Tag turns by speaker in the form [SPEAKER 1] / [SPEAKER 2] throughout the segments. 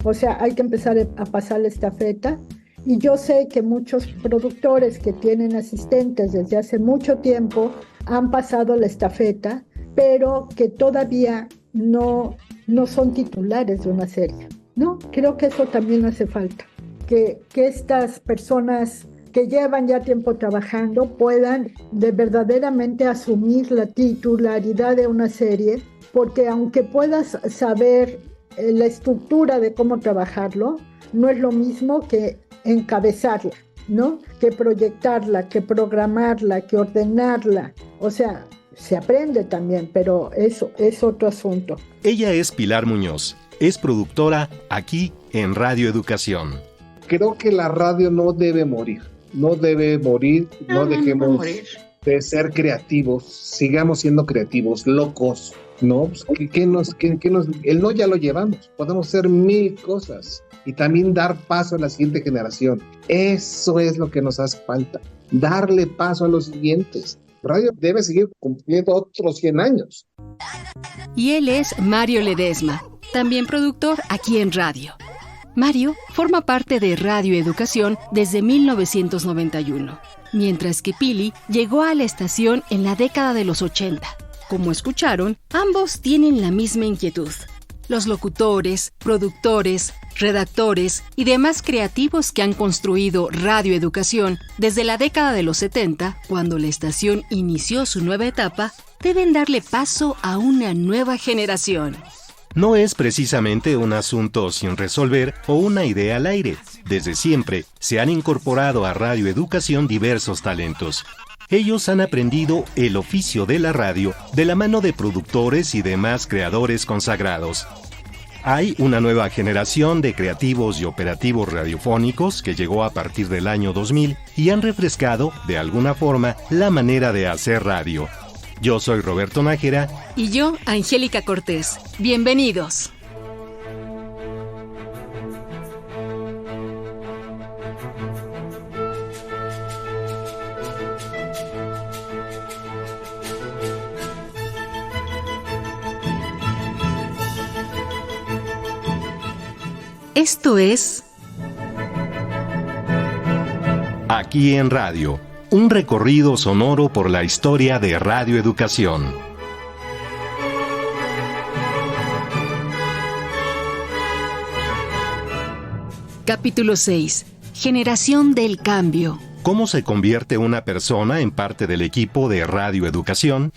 [SPEAKER 1] O sea, hay que empezar a pasar la estafeta. Y yo sé que muchos productores que tienen asistentes desde hace mucho tiempo han pasado la estafeta, pero que todavía no son titulares de una serie, ¿no? Creo que eso también hace falta, que estas personas que llevan ya tiempo trabajando puedan verdaderamente asumir la titularidad de una serie, porque aunque puedas saber la estructura de cómo trabajarlo, no es lo mismo que encabezarla, ¿no? Que proyectarla, que programarla, que ordenarla. O sea, se aprende también, pero eso es otro asunto.
[SPEAKER 2] Ella es Pilar Muñoz, es productora aquí en Radio Educación.
[SPEAKER 3] Creo que la radio no debe morir, no dejemos de ser creativos, sigamos siendo creativos, locos, ¿no? El no ya lo llevamos, podemos hacer 1000 cosas y también dar paso a la siguiente generación. Eso es lo que nos hace falta, darle paso a los siguientes. Radio debe seguir cumpliendo otros 100 años.
[SPEAKER 4] Y él es Mario Ledesma, también productor aquí en radio. Mario forma parte de Radio Educación desde 1991, mientras que Pili llegó a la estación en la década de los 80. Como escucharon, ambos tienen la misma inquietud. Los locutores, productores, redactores y demás creativos que han construido Radio Educación desde la década de los 70, cuando la estación inició su nueva etapa, deben darle paso a una nueva generación.
[SPEAKER 2] No es precisamente un asunto sin resolver o una idea al aire. Desde siempre se han incorporado a Radio Educación diversos talentos. Ellos han aprendido el oficio de la radio de la mano de productores y demás creadores consagrados. Hay una nueva generación de creativos y operativos radiofónicos que llegó a partir del año 2000 y han refrescado, de alguna forma, la manera de hacer radio. Yo soy Roberto Nájera.
[SPEAKER 4] Y yo, Angélica Cortés. Bienvenidos. Esto es
[SPEAKER 2] Aquí en Radio, un recorrido sonoro por la historia de Radio Educación.
[SPEAKER 4] Capítulo 6. Generación del cambio.
[SPEAKER 2] ¿Cómo se convierte una persona en parte del equipo de Radio Educación?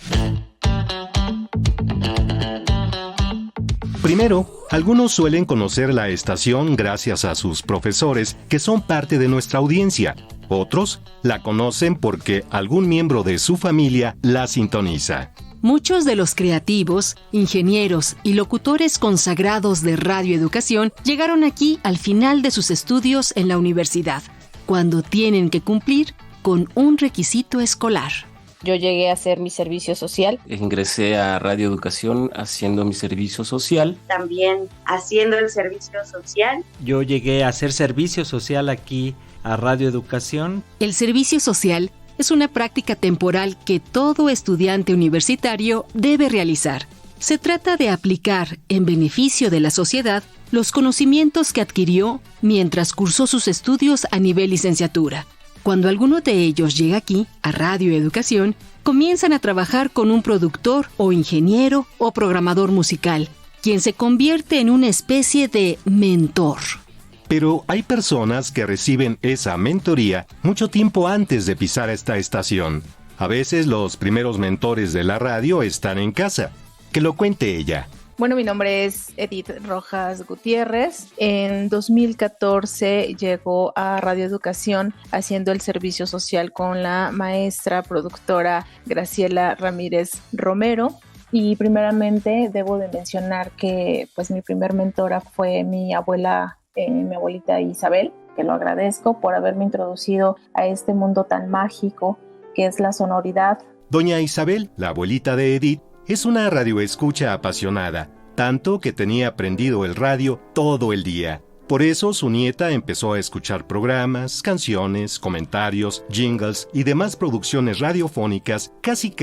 [SPEAKER 2] Primero, algunos suelen conocer la estación gracias a sus profesores, que son parte de nuestra audiencia. Otros la conocen porque algún miembro de su familia la sintoniza.
[SPEAKER 4] Muchos de los creativos, ingenieros y locutores consagrados de Radio Educación llegaron aquí al final de sus estudios en la universidad, cuando tienen que cumplir con un requisito escolar.
[SPEAKER 5] Yo llegué a hacer mi servicio social.
[SPEAKER 6] Ingresé a Radio Educación haciendo mi servicio social.
[SPEAKER 7] También haciendo el servicio social.
[SPEAKER 8] Yo llegué a hacer servicio social aquí a Radio Educación.
[SPEAKER 4] El servicio social es una práctica temporal que todo estudiante universitario debe realizar. Se trata de aplicar, en beneficio de la sociedad, los conocimientos que adquirió mientras cursó sus estudios a nivel licenciatura. Cuando alguno de ellos llega aquí, a Radio Educación, comienzan a trabajar con un productor o ingeniero o programador musical, quien se convierte en una especie de mentor.
[SPEAKER 2] Pero hay personas que reciben esa mentoría mucho tiempo antes de pisar esta estación. A veces los primeros mentores de la radio están en casa. Que lo cuente ella.
[SPEAKER 9] Bueno, mi nombre es Edith Rojas Gutiérrez. En 2014 llegó a Radio Educación haciendo el servicio social con la maestra productora Graciela Ramírez Romero. Y primeramente debo de mencionar que pues mi primer mentora fue mi abuelita Isabel, que lo agradezco por haberme introducido a este mundo tan mágico que es la sonoridad.
[SPEAKER 2] Doña Isabel, la abuelita de Edith, es una radioescucha apasionada, tanto que tenía prendido el radio todo el día. Por eso su nieta empezó a escuchar programas, canciones, comentarios, jingles y demás producciones radiofónicas casi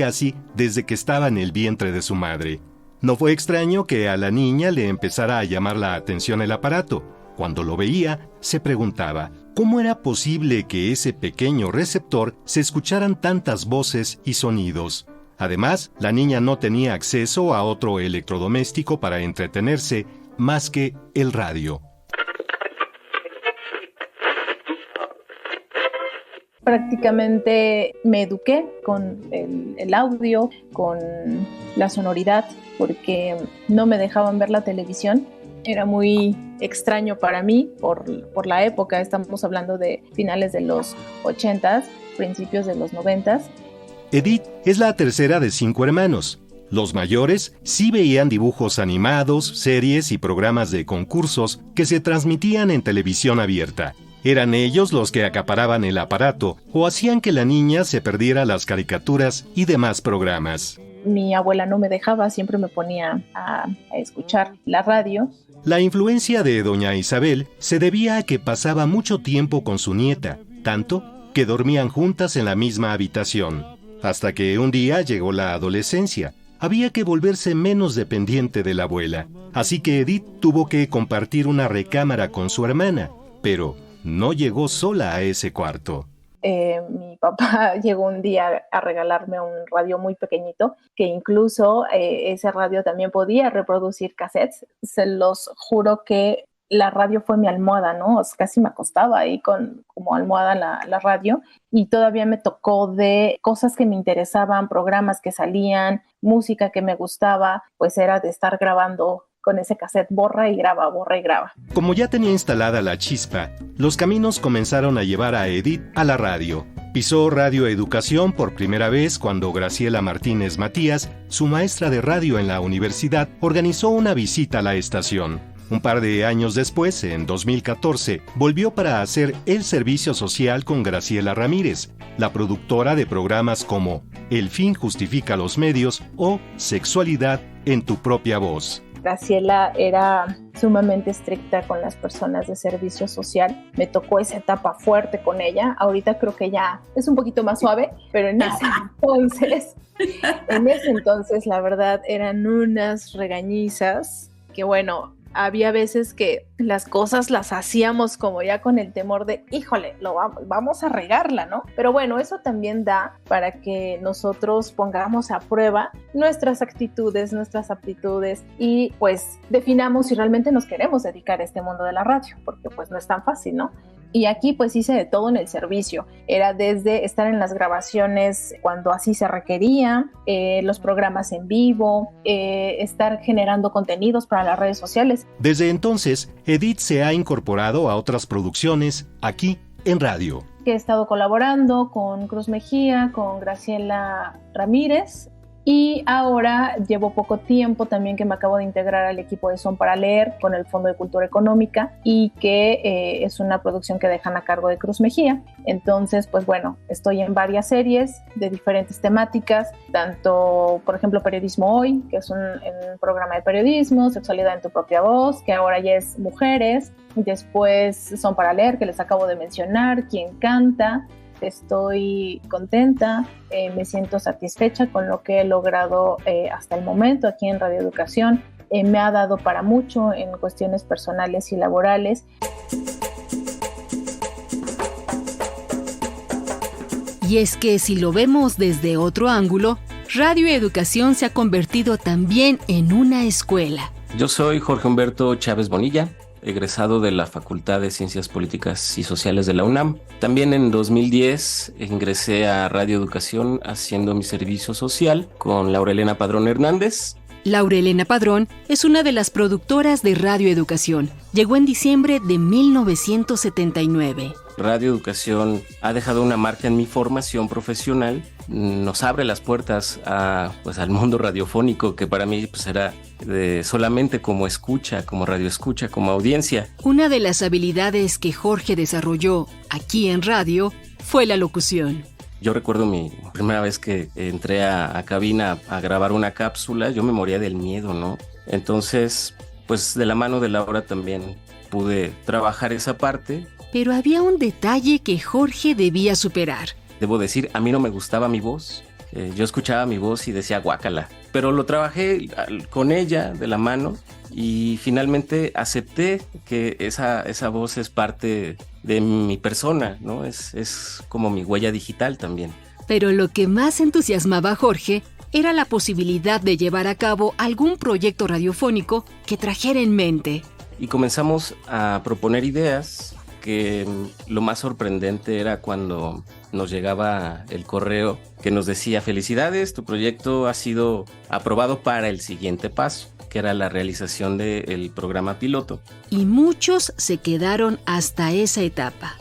[SPEAKER 2] desde que estaba en el vientre de su madre. No fue extraño que a la niña le empezara a llamar la atención el aparato. Cuando lo veía, se preguntaba, ¿cómo era posible que ese pequeño receptor se escucharan tantas voces y sonidos? Además, la niña no tenía acceso a otro electrodoméstico para entretenerse más que el radio.
[SPEAKER 9] Prácticamente me eduqué con el audio, con la sonoridad, porque no me dejaban ver la televisión. Era muy extraño para mí por la época. Estamos hablando de finales de los 80s, principios de los 90s.
[SPEAKER 2] Edith es la tercera de 5 hermanos. Los mayores sí veían dibujos animados, series y programas de concursos que se transmitían en televisión abierta. Eran ellos los que acaparaban el aparato o hacían que la niña se perdiera las caricaturas y demás programas.
[SPEAKER 9] Mi abuela no me dejaba, siempre me ponía a escuchar la radio.
[SPEAKER 2] La influencia de doña Isabel se debía a que pasaba mucho tiempo con su nieta, tanto que dormían juntas en la misma habitación. Hasta que un día llegó la adolescencia. Había que volverse menos dependiente de la abuela. Así que Edith tuvo que compartir una recámara con su hermana. Pero no llegó sola a ese cuarto.
[SPEAKER 9] Mi papá llegó un día a regalarme un radio muy pequeñito, que incluso ese radio también podía reproducir cassettes. Se los juro que la radio fue mi almohada, ¿no? Casi me acostaba ahí como almohada la radio, y todavía me tocó de cosas que me interesaban, programas que salían, música que me gustaba, pues era de estar grabando con ese cassette, borra y graba.
[SPEAKER 2] Como ya tenía instalada la chispa, los caminos comenzaron a llevar a Edith a la radio. Pisó Radio Educación por primera vez cuando Graciela Martínez Matías, su maestra de radio en la universidad, organizó una visita a la estación. Un par de años después, en 2014, volvió para hacer el servicio social con Graciela Ramírez, la productora de programas como El fin justifica los medios o Sexualidad en tu propia voz.
[SPEAKER 9] Graciela era sumamente estricta con las personas de servicio social. Me tocó esa etapa fuerte con ella. Ahorita creo que ya es un poquito más suave, pero en ese entonces la verdad eran unas regañizas que bueno, había veces que las cosas las hacíamos como ya con el temor de, híjole, vamos a regarla, ¿no? Pero bueno, eso también da para que nosotros pongamos a prueba nuestras actitudes, nuestras aptitudes y pues definamos si realmente nos queremos dedicar a este mundo de la radio, porque pues no es tan fácil, ¿no? Y aquí pues hice de todo en el servicio. Era desde estar en las grabaciones cuando así se requería, los programas en vivo, estar generando contenidos para las redes sociales.
[SPEAKER 2] Desde entonces, Edith se ha incorporado a otras producciones aquí en radio.
[SPEAKER 9] He estado colaborando con Cruz Mejía, con Graciela Ramírez. Y ahora llevo poco tiempo también que me acabo de integrar al equipo de Son para Leer con el Fondo de Cultura Económica y que es una producción que dejan a cargo de Cruz Mejía. Entonces, pues bueno, estoy en varias series de diferentes temáticas, tanto, por ejemplo, Periodismo Hoy, que es un programa de periodismo, Sexualidad en tu propia voz, que ahora ya es Mujeres. Después Son para Leer, que les acabo de mencionar, Quien Canta. Estoy contenta, me siento satisfecha con lo que he logrado hasta el momento aquí en Radio Educación. Me ha dado para mucho en cuestiones personales y laborales.
[SPEAKER 4] Y es que si lo vemos desde otro ángulo, Radio Educación se ha convertido también en una escuela.
[SPEAKER 6] Yo soy Jorge Humberto Chávez Bonilla, egresado de la Facultad de Ciencias Políticas y Sociales de la UNAM. También en 2010 ingresé a Radio Educación haciendo mi servicio social con Laurelena Padrón Hernández.
[SPEAKER 4] Laurelena Padrón es una de las productoras de Radio Educación. Llegó en diciembre de 1979.
[SPEAKER 6] Radio Educación ha dejado una marca en mi formación profesional. Nos abre las puertas al mundo radiofónico, que para mí pues era solamente como escucha, como radioescucha, como audiencia.
[SPEAKER 4] Una de las habilidades que Jorge desarrolló aquí en radio fue la locución.
[SPEAKER 6] Yo recuerdo mi primera vez que entré a cabina a grabar una cápsula, yo me moría del miedo, ¿no? Entonces, pues de la mano de Laura también pude trabajar esa parte.
[SPEAKER 4] Pero había un detalle que Jorge debía superar.
[SPEAKER 6] Debo decir, a mí no me gustaba mi voz. Yo escuchaba mi voz y decía guácala, pero lo trabajé con ella de la mano y finalmente acepté que esa voz es parte de mi persona, ¿no? Es como mi huella digital también.
[SPEAKER 4] Pero lo que más entusiasmaba a Jorge era la posibilidad de llevar a cabo algún proyecto radiofónico que trajera en mente.
[SPEAKER 6] Y comenzamos a proponer ideas, que lo más sorprendente era cuando nos llegaba el correo que nos decía: felicidades, tu proyecto ha sido aprobado para el siguiente paso, que era la realización del programa piloto.
[SPEAKER 4] Y muchos se quedaron hasta esa etapa.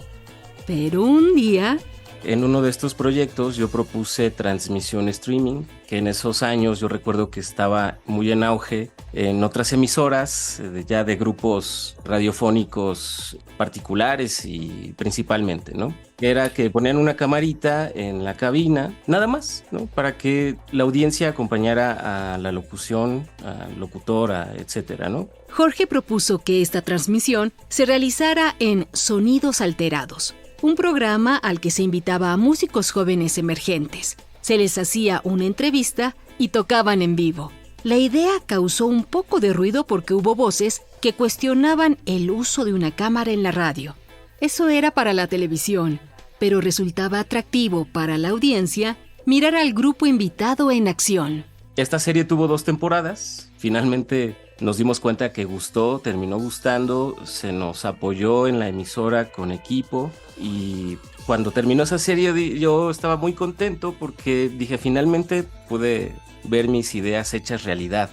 [SPEAKER 4] Pero un día...
[SPEAKER 6] En uno de estos proyectos yo propuse transmisión streaming, que en esos años yo recuerdo que estaba muy en auge en otras emisoras, ya de grupos radiofónicos particulares y principalmente, ¿no? Era que ponían una camarita en la cabina, nada más, ¿no? Para que la audiencia acompañara a la locución, al locutor, etcétera, ¿no?
[SPEAKER 4] Jorge propuso que esta transmisión se realizara en Sonidos Alterados, un programa al que se invitaba a músicos jóvenes emergentes. Se les hacía una entrevista y tocaban en vivo. La idea causó un poco de ruido porque hubo voces que cuestionaban el uso de una cámara en la radio. Eso era para la televisión, pero resultaba atractivo para la audiencia mirar al grupo invitado en acción.
[SPEAKER 6] Esta serie tuvo 2 temporadas. Finalmente nos dimos cuenta que gustó, terminó gustando, se nos apoyó en la emisora con equipo y cuando terminó esa serie yo estaba muy contento porque dije, finalmente pude ver mis ideas hechas realidad.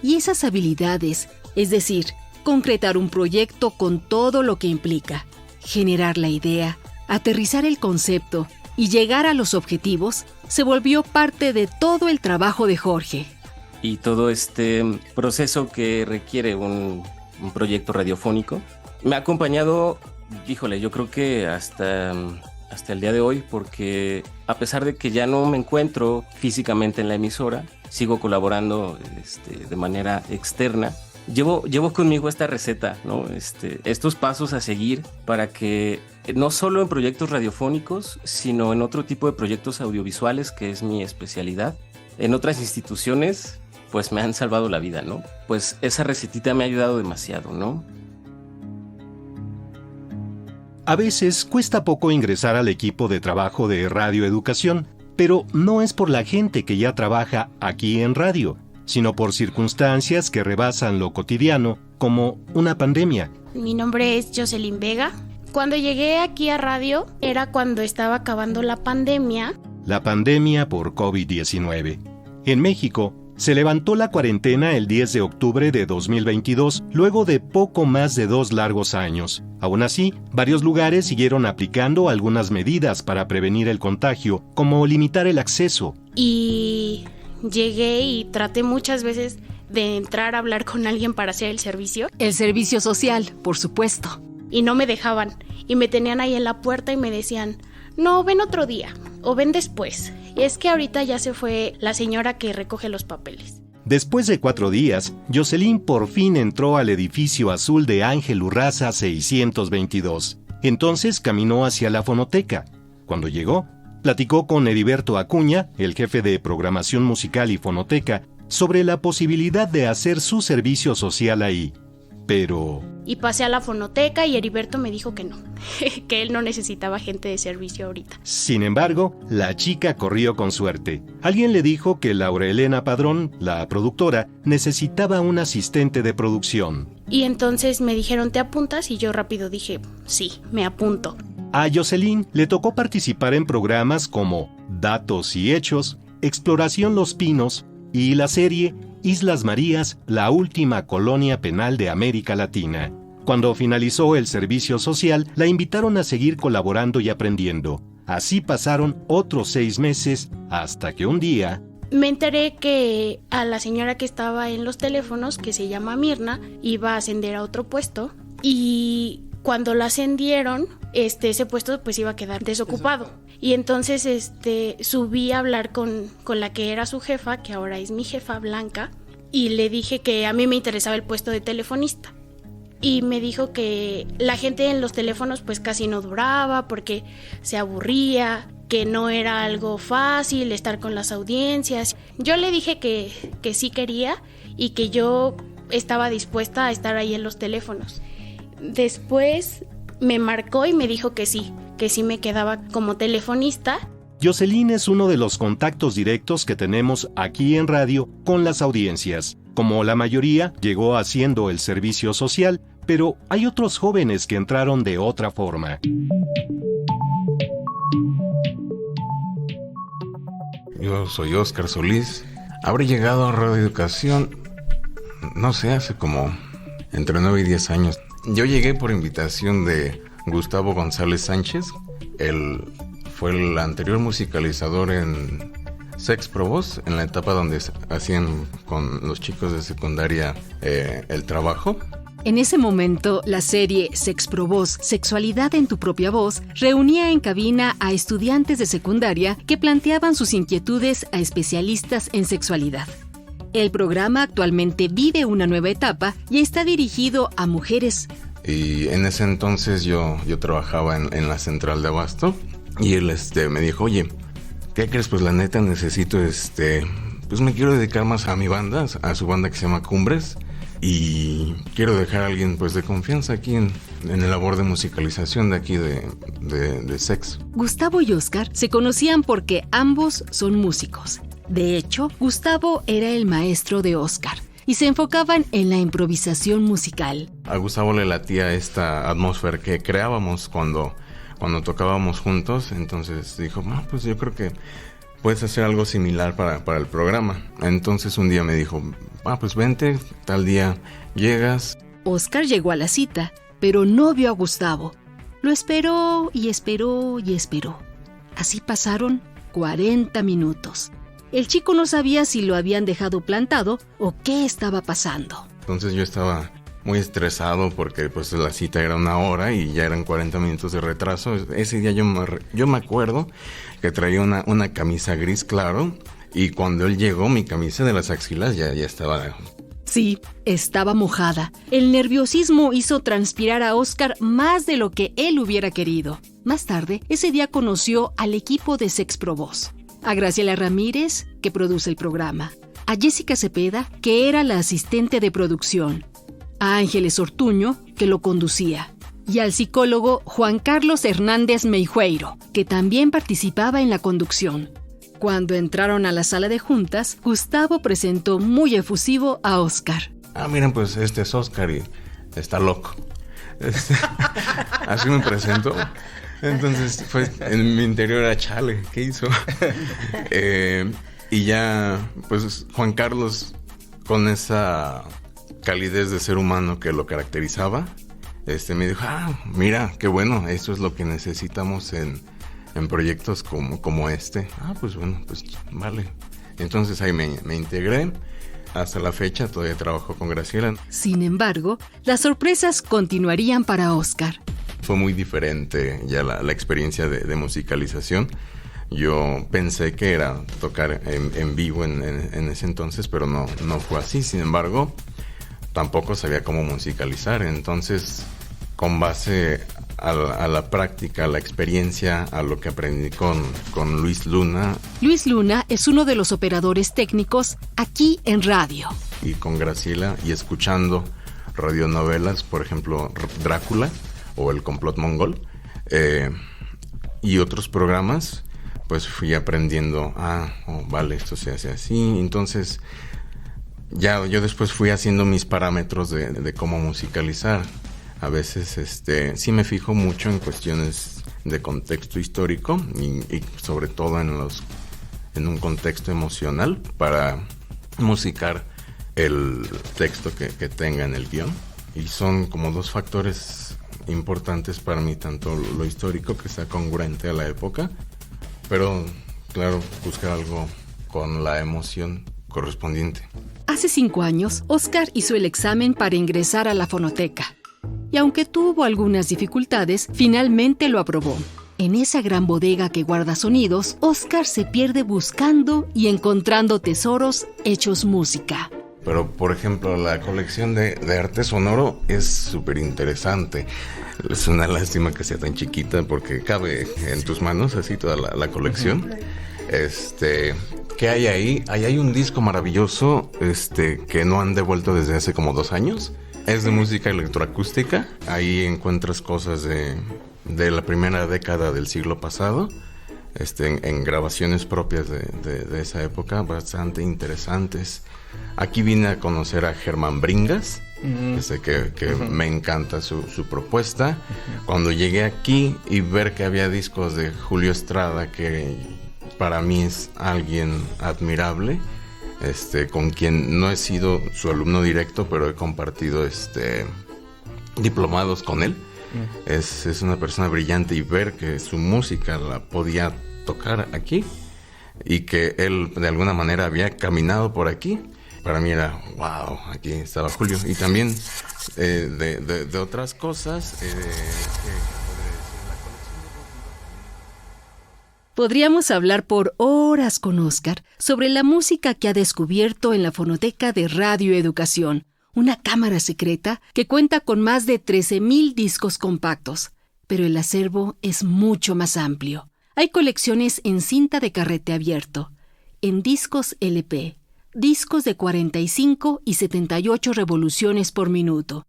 [SPEAKER 4] Y esas habilidades, es decir, concretar un proyecto con todo lo que implica, generar la idea, aterrizar el concepto y llegar a los objetivos, se volvió parte de todo el trabajo de Jorge.
[SPEAKER 6] Y todo este proceso que requiere un proyecto radiofónico me ha acompañado, híjole, yo creo que hasta el día de hoy, porque a pesar de que ya no me encuentro físicamente en la emisora, sigo colaborando de manera externa. Llevo conmigo esta receta, ¿no? Estos pasos a seguir para que no solo en proyectos radiofónicos, sino en otro tipo de proyectos audiovisuales, que es mi especialidad, en otras instituciones, pues me han salvado la vida, ¿no? Pues esa recetita me ha ayudado demasiado, ¿no?
[SPEAKER 2] A veces cuesta poco ingresar al equipo de trabajo de Radio Educación, pero no es por la gente que ya trabaja aquí en radio, sino por circunstancias que rebasan lo cotidiano, como una pandemia.
[SPEAKER 10] Mi nombre es Jocelyn Vega. Cuando llegué aquí a radio era cuando estaba acabando la pandemia.
[SPEAKER 2] La pandemia por COVID-19. En México, se levantó la cuarentena el 10 de octubre de 2022, luego de poco más de 2 largos años. Aún así, varios lugares siguieron aplicando algunas medidas para prevenir el contagio, como limitar el acceso.
[SPEAKER 10] Y llegué y traté muchas veces de entrar a hablar con alguien para hacer el servicio.
[SPEAKER 4] El servicio social, por supuesto.
[SPEAKER 10] Y no me dejaban. Y me tenían ahí en la puerta y me decían, no, ven otro día o ven después. Y es que ahorita ya se fue la señora que recoge los papeles.
[SPEAKER 2] Después de 4 días, Jocelyn por fin entró al edificio azul de Ángel Urraza 622. Entonces caminó hacia la fonoteca. Cuando llegó, platicó con Heriberto Acuña, el jefe de programación musical y fonoteca, sobre la posibilidad de hacer su servicio social ahí. Pero...
[SPEAKER 10] Y pasé a la fonoteca y Heriberto me dijo que no, que él no necesitaba gente de servicio ahorita.
[SPEAKER 2] Sin embargo, la chica corrió con suerte. Alguien le dijo que Laura Elena Padrón, la productora, necesitaba un asistente de producción.
[SPEAKER 10] Y entonces me dijeron, ¿te apuntas? Y yo rápido dije, sí, me apunto.
[SPEAKER 2] A Jocelyn le tocó participar en programas como Datos y Hechos, Exploración Los Pinos y la serie Islas Marías, la última colonia penal de América Latina. Cuando finalizó el servicio social, la invitaron a seguir colaborando y aprendiendo. Así pasaron otros 6 meses, hasta que un día...
[SPEAKER 10] Me enteré que a la señora que estaba en los teléfonos, que se llama Mirna, iba a ascender a otro puesto. Y cuando la ascendieron, ese puesto pues iba a quedar desocupado. Y entonces subí a hablar con la que era su jefa, que ahora es mi jefa, Blanca, y le dije que a mí me interesaba el puesto de telefonista. Y me dijo que la gente en los teléfonos pues casi no duraba porque se aburría, que no era algo fácil estar con las audiencias. Yo le dije que sí quería y que yo estaba dispuesta a estar ahí en los teléfonos. Después me marcó y me dijo que sí me quedaba como telefonista.
[SPEAKER 2] Jocelyn es uno de los contactos directos que tenemos aquí en radio con las audiencias. Como la mayoría, llegó haciendo el servicio social, pero hay otros jóvenes que entraron de otra forma.
[SPEAKER 11] Yo soy Óscar Solís. Habré llegado a Radio Educación, no sé, hace como entre 9 y 10 años. Yo llegué por invitación de Gustavo González Sánchez. Él fue el anterior musicalizador en Sex Pro Voz, en la etapa donde hacían con los chicos de secundaria el trabajo.
[SPEAKER 4] En ese momento, la serie Sex Pro Voz, Sexualidad en tu propia voz, reunía en cabina a estudiantes de secundaria que planteaban sus inquietudes a especialistas en sexualidad. El programa actualmente vive una nueva etapa y está dirigido a mujeres.
[SPEAKER 11] Y en ese entonces yo trabajaba en la central de Abasto y él me dijo, oye, ¿qué crees? Pues la neta necesito, pues me quiero dedicar más a mi banda, a su banda que se llama Cumbres, y quiero dejar a alguien pues de confianza aquí en el labor de musicalización de aquí de Sex.
[SPEAKER 4] Gustavo y Óscar se conocían porque ambos son músicos. De hecho, Gustavo era el maestro de Óscar y se enfocaban en la improvisación musical.
[SPEAKER 11] A Gustavo le latía esta atmósfera que creábamos cuando tocábamos juntos, entonces dijo, pues yo creo que puedes hacer algo similar para el programa. Entonces un día me dijo, pues vente, tal día llegas.
[SPEAKER 4] Óscar llegó a la cita, pero no vio a Gustavo. Lo esperó y esperó y esperó. Así pasaron 40 minutos. El chico no sabía si lo habían dejado plantado o qué estaba pasando.
[SPEAKER 11] Entonces yo estaba muy estresado porque pues la cita era 1 hora y ya eran 40 minutos de retraso. Ese día yo me acuerdo que traía una camisa gris claro y cuando él llegó mi camisa de las axilas ya estaba...
[SPEAKER 4] Sí, estaba mojada. El nerviosismo hizo transpirar a Óscar más de lo que él hubiera querido. Más tarde, ese día conoció al equipo de Sex Pro Voz. A Graciela Ramírez, que produce el programa. A Jessica Cepeda, que era la asistente de producción. A Ángeles Ortuño, que lo conducía. Y al psicólogo Juan Carlos Hernández Meijueiro, que también participaba en la conducción. Cuando entraron a la sala de juntas, Gustavo presentó muy efusivo a Óscar.
[SPEAKER 11] Miren, pues este es Óscar y está loco. Así me presentó. Entonces, pues, en mi interior era chale, ¿qué hizo? Y ya, pues, Juan Carlos, con esa calidez de ser humano que lo caracterizaba, me dijo, mira, qué bueno, eso es lo que necesitamos en proyectos como este. Pues bueno, pues vale. Entonces ahí me integré. Hasta la fecha todavía trabajo con Graciela.
[SPEAKER 4] Sin embargo, las sorpresas continuarían para Óscar.
[SPEAKER 11] Fue muy diferente ya la experiencia de musicalización. Yo pensé que era tocar en vivo en ese entonces, pero no fue así. Sin embargo, tampoco sabía cómo musicalizar. Entonces, con base a la práctica, a la experiencia, a lo que aprendí con Luis Luna.
[SPEAKER 4] Luis Luna es uno de los operadores técnicos aquí en radio.
[SPEAKER 11] Y con Graciela, y escuchando radionovelas, por ejemplo, Drácula o El complot mongol, y otros programas, pues fui aprendiendo, vale, esto se hace así. Entonces, ya yo después fui haciendo mis parámetros de cómo musicalizar. A veces sí me fijo mucho en cuestiones de contexto histórico y sobre todo en un contexto emocional para musicar el texto que tenga en el guión. Y son como 2 factores importantes para mí, tanto lo histórico, que sea congruente a la época, pero claro, buscar algo con la emoción correspondiente.
[SPEAKER 4] Hace 5 años, Óscar hizo el examen para ingresar a la fonoteca. Y aunque tuvo algunas dificultades, finalmente lo aprobó. En esa gran bodega que guarda sonidos, Óscar se pierde buscando y encontrando tesoros hechos música.
[SPEAKER 11] Pero, por ejemplo, la colección de arte sonoro es súper interesante. Es una lástima que sea tan chiquita porque cabe en tus manos así toda la colección. ¿Qué hay ahí? Ahí hay un disco maravilloso que no han devuelto desde hace como 2 años. Es de música electroacústica. Ahí encuentras cosas de la primera década del siglo pasado, en grabaciones propias de esa época, bastante interesantes. Aquí vine a conocer a Germán Bringas, que me encanta su propuesta. Cuando llegué aquí y ver que había discos de Julio Estrada, que para mí es alguien admirable, con quien no he sido su alumno directo, pero he compartido diplomados con él. Es una persona brillante, y ver que su música la podía tocar aquí y que él de alguna manera había caminado por aquí, para mí era wow, aquí estaba Julio. Y también de otras cosas
[SPEAKER 4] Podríamos hablar por horas con Óscar sobre la música que ha descubierto en la fonoteca de Radio Educación, una cámara secreta que cuenta con más de 13,000 discos compactos. Pero el acervo es mucho más amplio. Hay colecciones en cinta de carrete abierto, en discos LP, discos de 45 y 78 revoluciones por minuto.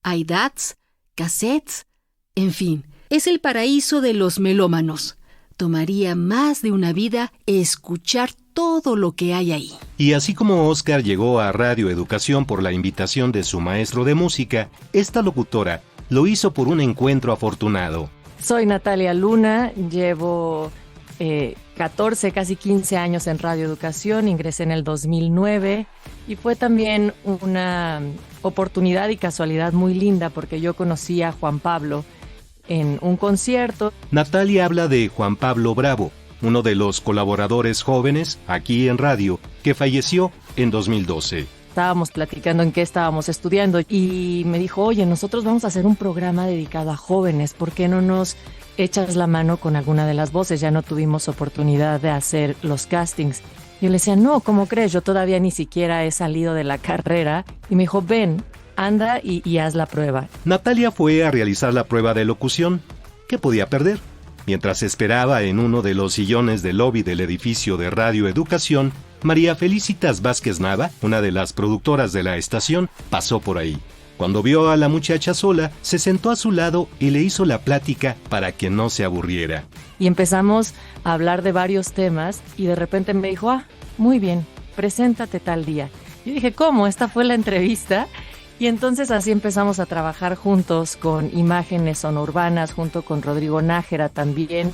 [SPEAKER 4] Hay DATs, cassettes, en fin, es el paraíso de los melómanos. Tomaría más de una vida escuchar todo lo que hay ahí.
[SPEAKER 2] Y así como Óscar llegó a Radio Educación por la invitación de su maestro de música, esta locutora lo hizo por un encuentro afortunado.
[SPEAKER 12] Soy Natalia Luna, llevo 14, casi 15 años en Radio Educación, ingresé en el 2009 y fue también una oportunidad y casualidad muy linda porque yo conocí a Juan Pablo en un concierto.
[SPEAKER 2] Natalia habla de Juan Pablo Bravo, uno de los colaboradores jóvenes aquí en radio, que falleció en 2012.
[SPEAKER 12] Estábamos platicando en qué estábamos estudiando y me dijo, oye, nosotros vamos a hacer un programa dedicado a jóvenes, ¿por qué no nos echas la mano con alguna de las voces? Ya no tuvimos oportunidad de hacer los castings. Yo le decía, no, ¿cómo crees? Yo todavía ni siquiera he salido de la carrera. Y me dijo, ven, anda y haz la prueba.
[SPEAKER 2] Natalia fue a realizar la prueba de locución. ¿Qué podía perder? Mientras esperaba en uno de los sillones del lobby del edificio de Radio Educación, María Felicitas Vázquez Nava, una de las productoras de la estación, pasó por ahí. Cuando vio a la muchacha sola, se sentó a su lado y le hizo la plática para que no se aburriera.
[SPEAKER 12] Y empezamos a hablar de varios temas y de repente me dijo, muy bien, preséntate tal día. Yo dije, ¿cómo? ¿Esta fue la entrevista? Y entonces así empezamos a trabajar juntos con imágenes sonurbanas, junto con Rodrigo Nájera también.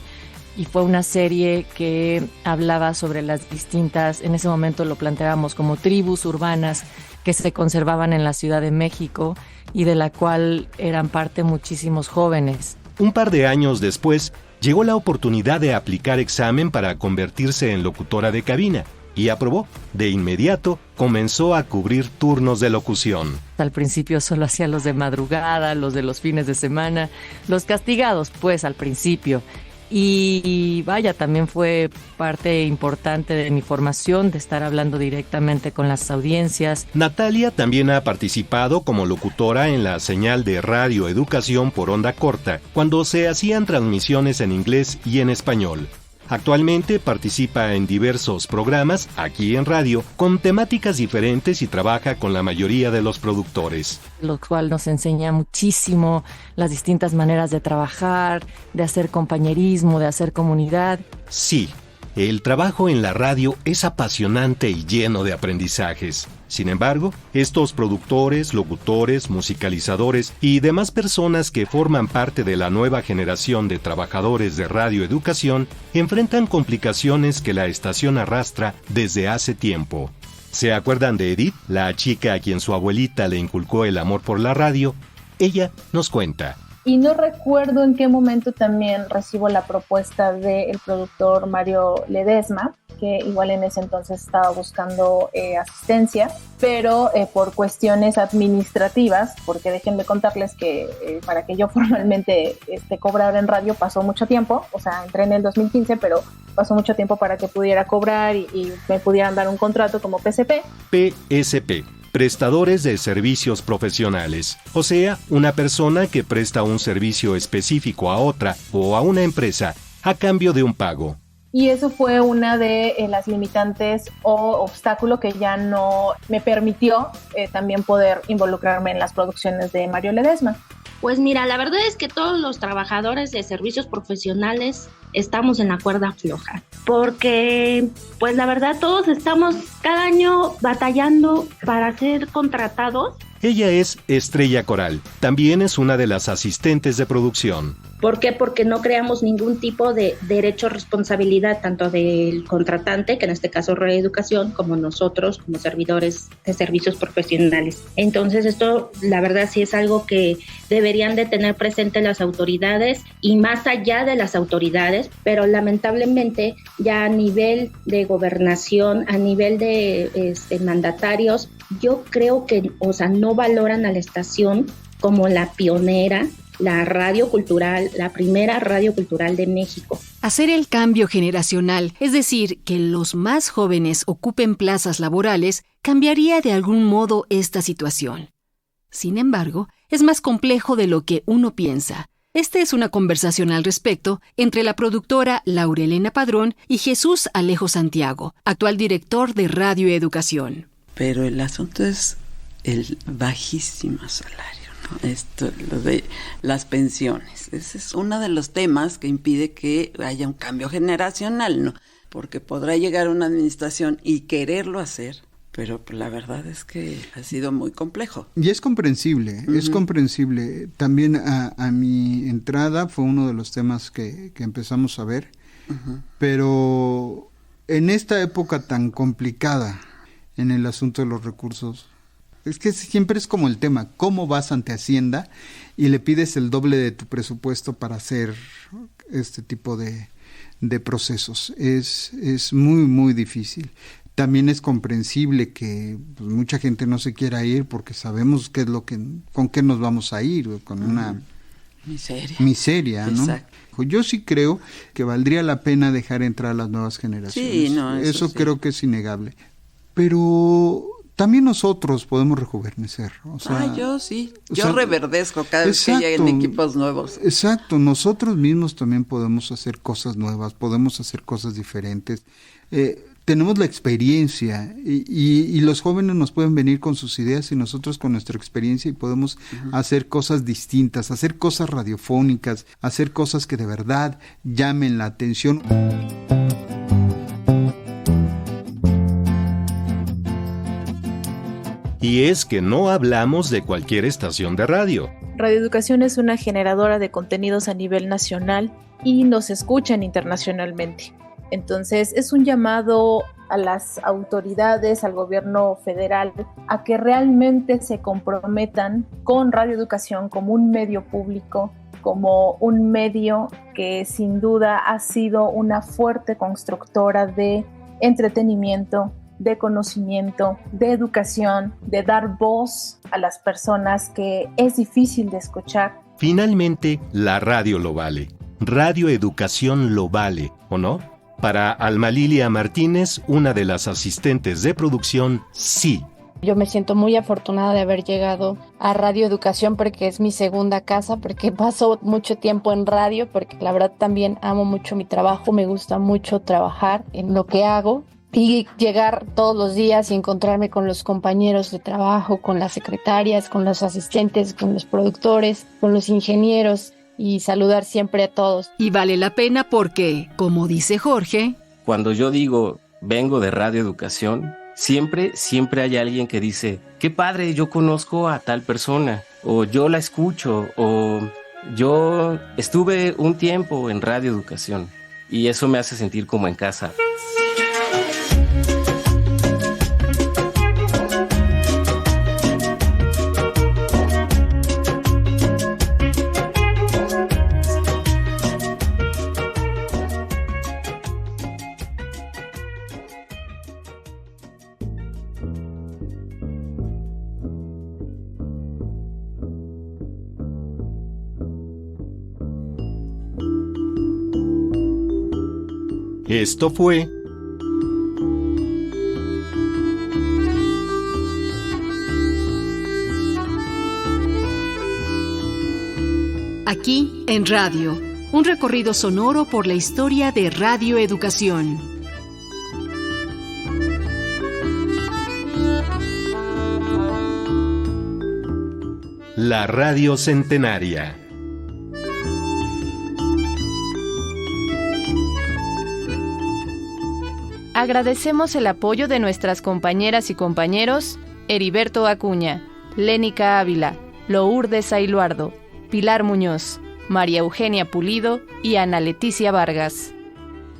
[SPEAKER 12] Y fue una serie que hablaba sobre las distintas, en ese momento lo planteábamos como tribus urbanas que se conservaban en la Ciudad de México y de la cual eran parte muchísimos jóvenes.
[SPEAKER 2] Un par de años después, llegó la oportunidad de aplicar examen para convertirse en locutora de cabina. Y aprobó. De inmediato comenzó a cubrir turnos de locución.
[SPEAKER 12] Al principio solo hacía los de madrugada, los de los fines de semana, los castigados pues al principio. Y vaya, también fue parte importante de mi formación, de estar hablando directamente con las audiencias.
[SPEAKER 2] Natalia también ha participado como locutora en la señal de Radio Educación por onda corta, cuando se hacían transmisiones en inglés y en español. Actualmente participa en diversos programas aquí en radio con temáticas diferentes y trabaja con la mayoría de los productores.
[SPEAKER 12] Lo cual nos enseña muchísimo las distintas maneras de trabajar, de hacer compañerismo, de hacer comunidad.
[SPEAKER 2] Sí, el trabajo en la radio es apasionante y lleno de aprendizajes. Sin embargo, estos productores, locutores, musicalizadores y demás personas que forman parte de la nueva generación de trabajadores de Radio Educación enfrentan complicaciones que la estación arrastra desde hace tiempo. ¿Se acuerdan de Edith, la chica a quien su abuelita le inculcó el amor por la radio? Ella nos cuenta.
[SPEAKER 9] Y no recuerdo en qué momento también recibo la propuesta del productor Mario Ledesma, que igual en ese entonces estaba buscando asistencia, pero por cuestiones administrativas, porque déjenme contarles que para que yo formalmente cobrara en radio pasó mucho tiempo, o sea, entré en el 2015, pero pasó mucho tiempo para que pudiera cobrar y me pudieran dar un contrato como PSP.
[SPEAKER 2] PSP. prestadores de servicios profesionales, o sea, una persona que presta un servicio específico a otra o a una empresa a cambio de un pago.
[SPEAKER 9] Y eso fue una de las limitantes o obstáculo que ya no me permitió también poder involucrarme en las producciones de Mario Ledesma.
[SPEAKER 13] Pues mira, la verdad es que todos los trabajadores de servicios profesionales estamos en la cuerda floja, porque pues la verdad todos estamos cada año batallando para ser contratados.
[SPEAKER 2] Ella es Estrella Coral, también es una de las asistentes de producción.
[SPEAKER 13] ¿Por qué? Porque no creamos ningún tipo de derecho o responsabilidad tanto del contratante, que en este caso Radio Educación, como nosotros como servidores de servicios profesionales. Entonces esto la verdad sí es algo que deberían de tener presente las autoridades y más allá de las autoridades, pero lamentablemente ya a nivel de gobernación, a nivel de mandatarios, yo creo que no valoran a la estación como la pionera, la radio cultural, la primera radio cultural de México.
[SPEAKER 4] Hacer el cambio generacional, es decir, que los más jóvenes ocupen plazas laborales, cambiaría de algún modo esta situación. Sin embargo, es más complejo de lo que uno piensa. Esta es una conversación al respecto entre la productora Laurelena Padrón y Jesús Alejo Santiago, actual director de Radio Educación.
[SPEAKER 14] Pero el asunto es el bajísimo salario. Esto, lo de las pensiones, ese es uno de los temas que impide que haya un cambio generacional, ¿no? Porque podrá llegar una administración y quererlo hacer, pero la verdad es que ha sido muy complejo.
[SPEAKER 15] Y es comprensible, es comprensible. También a mi entrada fue uno de los temas que empezamos a ver, pero en esta época tan complicada en el asunto de los recursos, es que siempre es como el tema, ¿cómo vas ante Hacienda y le pides el doble de tu presupuesto para hacer este tipo de procesos? Es muy, muy difícil. También es comprensible que pues, mucha gente no se quiera ir porque sabemos qué es con qué nos vamos a ir, con una miseria, ¿no? Exacto. Yo sí creo que valdría la pena dejar entrar a las nuevas generaciones.
[SPEAKER 14] Sí, no,
[SPEAKER 15] eso sí. Creo que es innegable. Pero también nosotros podemos rejuvenecer. O sea,
[SPEAKER 14] yo sí. Yo reverdezco cada vez que lleguen equipos nuevos.
[SPEAKER 15] Exacto. Nosotros mismos también podemos hacer cosas nuevas, podemos hacer cosas diferentes. Tenemos la experiencia y los jóvenes nos pueden venir con sus ideas y nosotros con nuestra experiencia y podemos hacer cosas distintas, hacer cosas radiofónicas, hacer cosas que de verdad llamen la atención.
[SPEAKER 2] Y es que no hablamos de cualquier estación de radio.
[SPEAKER 9] Radio Educación es una generadora de contenidos a nivel nacional y nos escuchan internacionalmente. Entonces es un llamado a las autoridades, al gobierno federal, a que realmente se comprometan con Radio Educación como un medio público, como un medio que sin duda ha sido una fuerte constructora de entretenimiento, de conocimiento, de educación, de dar voz a las personas que es difícil de escuchar.
[SPEAKER 2] Finalmente, la radio lo vale. Radio Educación lo vale, ¿o no? Para Alma Lilia Martínez, una de las asistentes de producción, sí.
[SPEAKER 5] Yo me siento muy afortunada de haber llegado a Radio Educación porque es mi segunda casa, porque paso mucho tiempo en radio, porque la verdad también amo mucho mi trabajo, me gusta mucho trabajar en lo que hago. Y llegar todos los días y encontrarme con los compañeros de trabajo, con las secretarias, con los asistentes, con los productores, con los ingenieros y saludar siempre a todos.
[SPEAKER 4] Y vale la pena porque, como dice Jorge,
[SPEAKER 6] cuando yo digo vengo de Radio Educación, siempre hay alguien que dice, qué padre, yo conozco a tal persona, o yo la escucho, o yo estuve un tiempo en Radio Educación. Y eso me hace sentir como en casa.
[SPEAKER 2] Esto fue
[SPEAKER 4] aquí en radio. Un recorrido sonoro por la historia de Radio Educación.
[SPEAKER 2] La Radio Centenaria.
[SPEAKER 16] Agradecemos el apoyo de nuestras compañeras y compañeros Heriberto Acuña, Lénica Ávila, Lourdes Ailuardo, Pilar Muñoz, María Eugenia Pulido y Ana Leticia Vargas.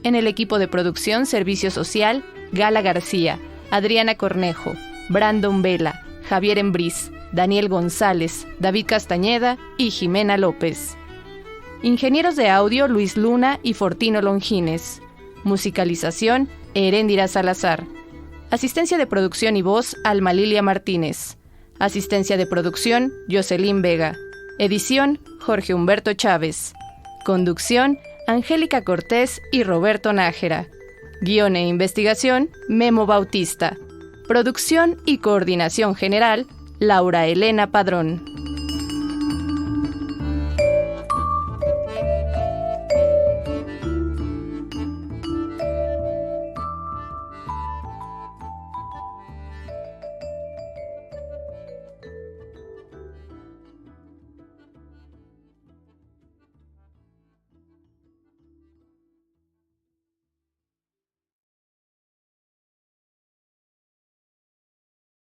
[SPEAKER 16] En el equipo de producción Servicio Social, Gala García, Adriana Cornejo, Brandon Vela, Javier Embriz, Daniel González, David Castañeda y Jimena López. Ingenieros de audio Luis Luna y Fortino Longines. Musicalización Heréndira Salazar. Asistencia de producción y voz Alma Lilia Martínez. Asistencia de producción Jocelyn Vega. Edición Jorge Humberto Chávez. Conducción Angélica Cortés y Roberto Nájera. Guión e investigación Memo Bautista. Producción y coordinación general Laura Elena Padrón.